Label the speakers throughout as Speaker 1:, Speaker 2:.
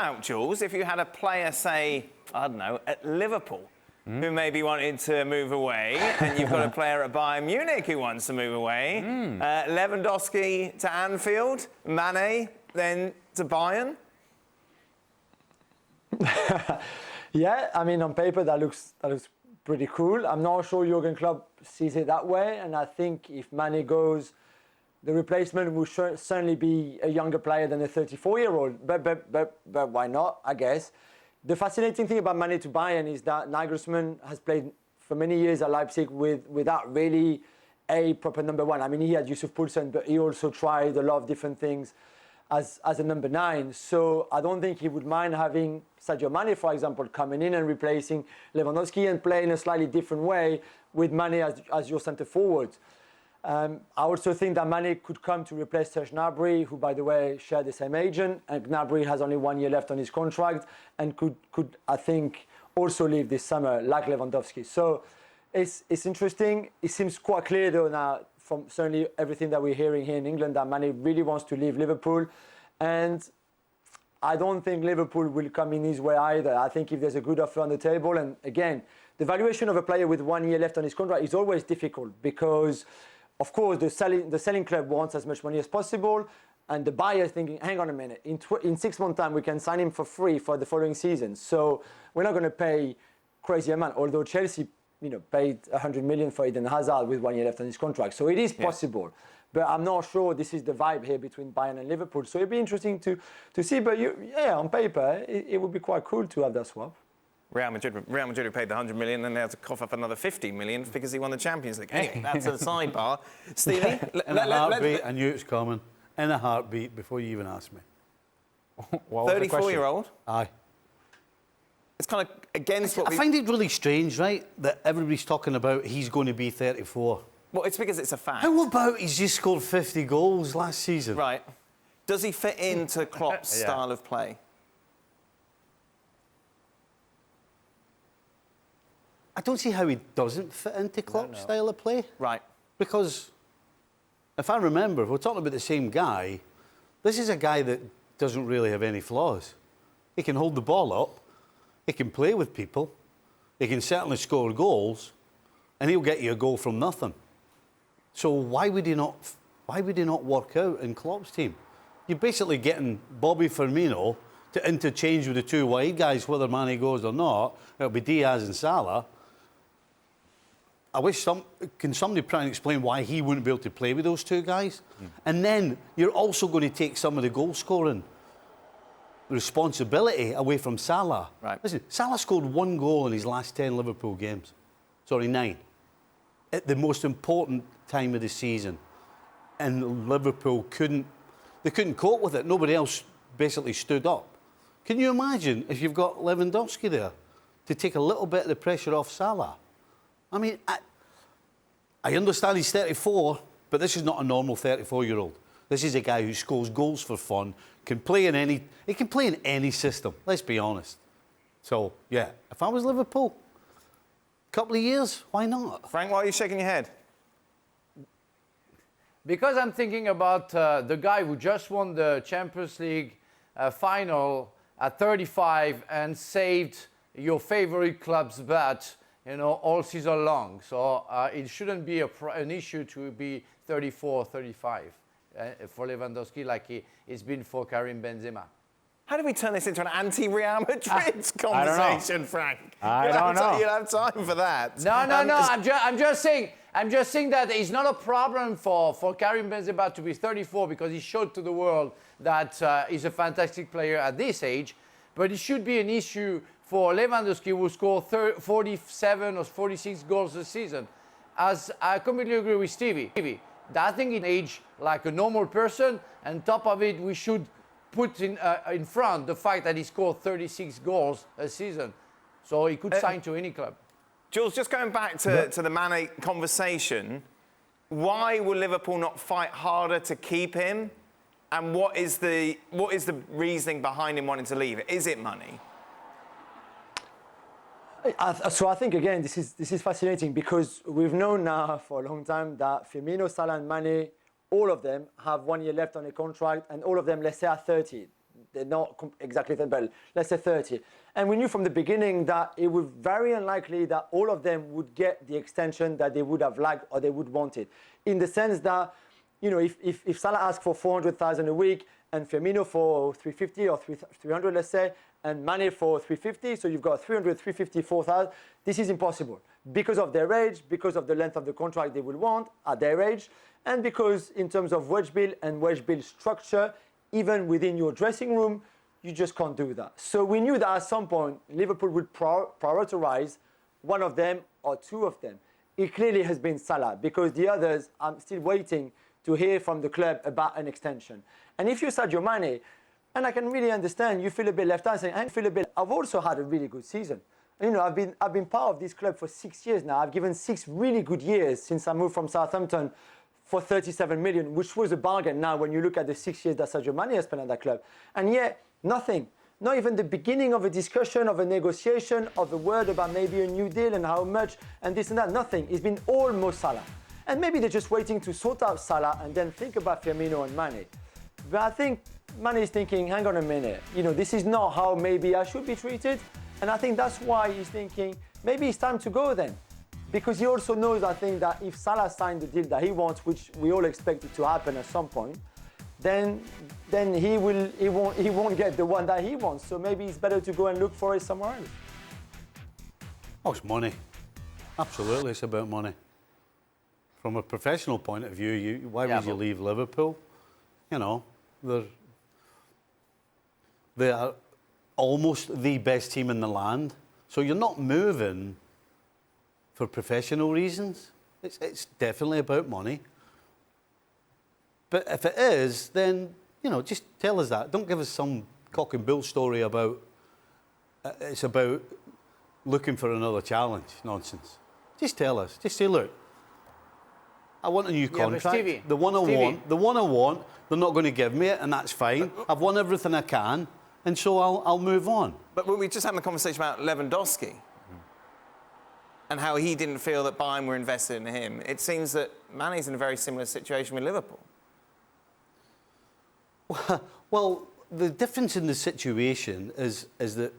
Speaker 1: Out, Jules, if you had a player, say, I don't know, at Liverpool, who maybe wanted to move away, and you've got a player at Bayern Munich who wants to move away, Lewandowski to Anfield, Mané then to Bayern?
Speaker 2: Yeah, I mean, on paper, that looks pretty cool. I'm not sure Jurgen Klopp sees it that way, and I think if Mané goes, the replacement will certainly be a younger player than a 34-year-old. But why not, I guess. The fascinating thing about Mané to Bayern is that Nagelsmann has played for many years at Leipzig without really a proper number one. I mean, he had Yusuf Poulsen, but he also tried a lot of different things as a number 9. So I don't think he would mind having Sadio Mané, for example, coming in and replacing Lewandowski and playing a slightly different way with Mané as your centre forward. I also think that Mané could come to replace Serge Gnabry, who, by the way, share the same agent. And Gnabry has only 1 year left on his contract and could I think, also leave this summer, like Lewandowski. So it's interesting. It seems quite clear, though, now, from certainly everything that we're hearing here in England, that Mané really wants to leave Liverpool. And I don't think Liverpool will come in his way either. I think if there's a good offer on the table, and again, the valuation of a player with 1 year left on his contract is always difficult because, of course, the selling club wants as much money as possible, and the buyer is thinking, hang on a minute, in 6 months' time, we can sign him for free for the following season. So we're not going to pay crazy amount, although Chelsea paid 100 million for Eden Hazard with 1 year left on his contract. So it is possible. But I'm not sure this is the vibe here between Bayern and Liverpool. So it'd be interesting to see. But on paper, it would be quite cool to have that swap.
Speaker 1: Real Madrid who paid the 100 million, and they had to cough up another 50 million because he won the Champions League. Anyway, that's a sidebar. Stevie?
Speaker 3: In a heartbeat, I knew it was coming. In a heartbeat, before you even asked me.
Speaker 1: 34-year-old?
Speaker 3: Aye.
Speaker 1: It's kind of against what
Speaker 3: I find it really strange, right, that everybody's talking about he's going to be 34.
Speaker 1: Well, it's because it's a fact.
Speaker 3: How about he's just scored 50 goals last season?
Speaker 1: Right. Does he fit into Klopp's style of play?
Speaker 3: I don't see how he doesn't fit into Klopp's style of play.
Speaker 1: Right.
Speaker 3: Because, if I remember, if we're talking about the same guy, this is a guy that doesn't really have any flaws. He can hold the ball up, he can play with people, he can certainly score goals, and he'll get you a goal from nothing. So why would he not work out in Klopp's team? You're basically getting Bobby Firmino to interchange with the two wide guys, whether Mané goes or not. It'll be Diaz and Salah. I wish can somebody try and explain why he wouldn't be able to play with those two guys? And then you're also going to take some of the goal scoring responsibility away from Salah.
Speaker 1: Right.
Speaker 3: Listen, Salah scored 1 goal in his last 10 Liverpool games. Sorry, 9. At the most important time of the season. And Liverpool couldn't cope with it. Nobody else basically stood up. Can you imagine if you've got Lewandowski there to take a little bit of the pressure off Salah? I mean, I understand he's 34, but this is not a normal 34-year-old. This is a guy who scores goals for fun, he can play in any system, let's be honest. So, yeah, if I was Liverpool, couple of years, why not?
Speaker 1: Frank, why are you shaking your head?
Speaker 4: Because I'm thinking about the guy who just won the Champions League final at 35 and saved your favorite club's bet, all season long. So it shouldn't be an issue to be 34, 35 for Lewandowski like it's been for Karim Benzema.
Speaker 1: How do we turn this into an anti-Real Madrid conversation, Frank?
Speaker 5: I don't know.
Speaker 1: You'll have time for that.
Speaker 4: No. I'm just saying that it's not a problem for Karim Benzema to be 34 because he showed to the world that he's a fantastic player at this age. But it should be an issue for Lewandowski, who scored 47 or 46 goals a season. As I completely agree with Stevie. I think in age like a normal person, and top of it, we should put in front the fact that he scored 36 goals a season. So he could sign to any club.
Speaker 1: Jules, just going back to the Mané conversation, why will Liverpool not fight harder to keep him? And what is the reasoning behind him wanting to leave? Is it money?
Speaker 2: So I think, again, this is fascinating because we've known now for a long time that Firmino, Salah and Mané, all of them have 1 year left on a contract, and all of them, let's say, are 30. they're not exactly 10, but let's say 30. And we knew from the beginning that it was very unlikely that all of them would get the extension that they would have liked or they would wanted. In the sense that, you know, if Salah asked for 400,000 a week and Firmino for 350 or 300, let's say, and Mané for 350, so you've got 300, 350, 4,000, this is impossible because of their age, because of the length of the contract they will want at their age, and because in terms of wage bill and wage bill structure, even within your dressing room, you just can't do that. So we knew that at some point, Liverpool would prioritize one of them or two of them. It clearly has been Salah, because the others, I'm still waiting to hear from the club about an extension. And if you're Sadio Mané, and I can really understand, you feel a bit left out, saying, I've also had a really good season. You know, I've been part of this club for 6 years now. I've given 6 really good years since I moved from Southampton for 37 million, which was a bargain now when you look at the 6 years that Sadio Mané has spent at that club. And yet, nothing. Not even the beginning of a discussion, of a negotiation, of a word about maybe a new deal and how much, and this and that, nothing. It's been almost Salah. And maybe they're just waiting to sort out Salah and then think about Firmino and Mané. But I think Mané is thinking, hang on a minute, you know, this is not how maybe I should be treated. And I think that's why he's thinking, maybe it's time to go then. Because he also knows, I think, that if Salah signed the deal that he wants, which we all expect it to happen at some point, then he won't get the one that he wants. So maybe it's better to go and look for it somewhere else.
Speaker 3: Oh, it's money. Absolutely, it's about money. From a professional point of view, why would you leave Liverpool? You know, they are almost the best team in the land. So you're not moving for professional reasons. It's definitely about money. But if it is, then, you know, just tell us that. Don't give us some cock and bull story about it's about looking for another challenge nonsense. Just tell us. Just say, look, I want a new contract.
Speaker 4: Stevie,
Speaker 3: the one I want, they're not going to give me it, and that's fine. I've won everything I can, and so I'll move on.
Speaker 1: But we just had a conversation about Lewandowski and how he didn't feel that Bayern were invested in him. It seems that Mané's in a very similar situation with Liverpool.
Speaker 3: Well, the difference in the situation is that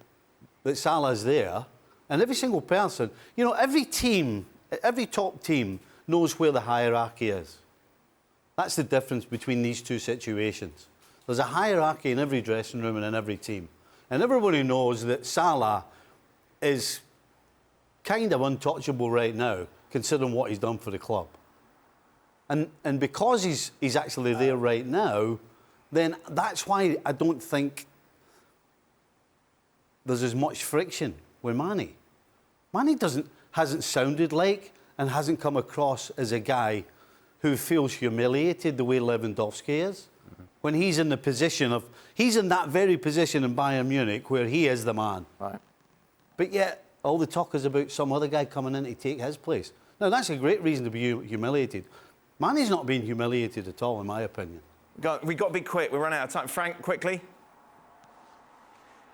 Speaker 3: Salah's there, and every single person, you know, every team, every top team knows where the hierarchy is. That's the difference between these two situations. There's a hierarchy in every dressing room and in every team. And everybody knows that Salah is kind of untouchable right now, considering what he's done for the club. And because he's actually there right now, then that's why I don't think there's as much friction with Mané. Mané hasn't sounded like and hasn't come across as a guy who feels humiliated the way Lewandowski is. Mm-hmm. When he's in the position of, he's in that very position in Bayern Munich where he is the man.
Speaker 1: Right.
Speaker 3: But yet, all the talk is about some other guy coming in to take his place. Now, that's a great reason to be humiliated. Mané's not being humiliated at all, in my opinion.
Speaker 1: We've got to be quick. We're running out of time. Frank, quickly.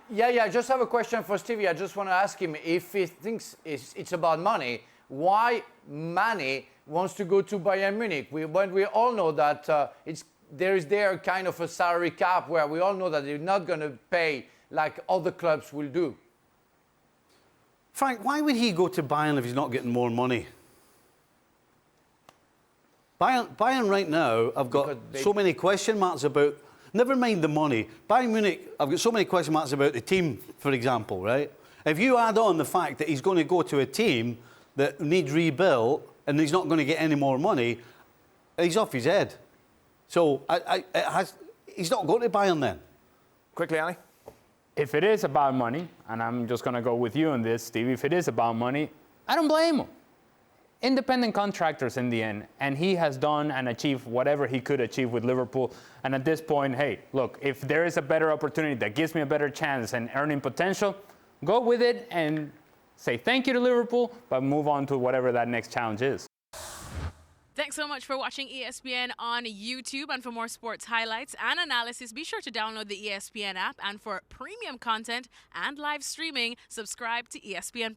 Speaker 4: Yeah, I just have a question for Stevie. I just want to ask him if he thinks it's about money, why Mané wants to go to Bayern Munich. When we all know that there is kind of a salary cap where we all know that they're not going to pay like other clubs will do.
Speaker 3: Frank, why would he go to Bayern if he's not getting more money? Bayern right now, I've got so many question marks about, never mind the money. Bayern Munich, I've got so many question marks about the team, for example, right? If you add on the fact that he's going to go to a team that needs rebuilt and he's not going to get any more money, he's off his head. So he's not going to Bayern then.
Speaker 1: Quickly, Ali.
Speaker 5: If it is about money, and I'm just going to go with you on this, Steve, if it is about money, I don't blame him. Independent contractors in the end, and he has done and achieved whatever he could achieve with Liverpool. And at this point, hey, look, if there is a better opportunity that gives me a better chance and earning potential, go with it and say thank you to Liverpool, but move on to whatever that next challenge is.
Speaker 6: Thanks so much for watching ESPN on YouTube. And for more sports highlights and analysis, be sure to download the ESPN app. And for premium content and live streaming, subscribe to ESPN+.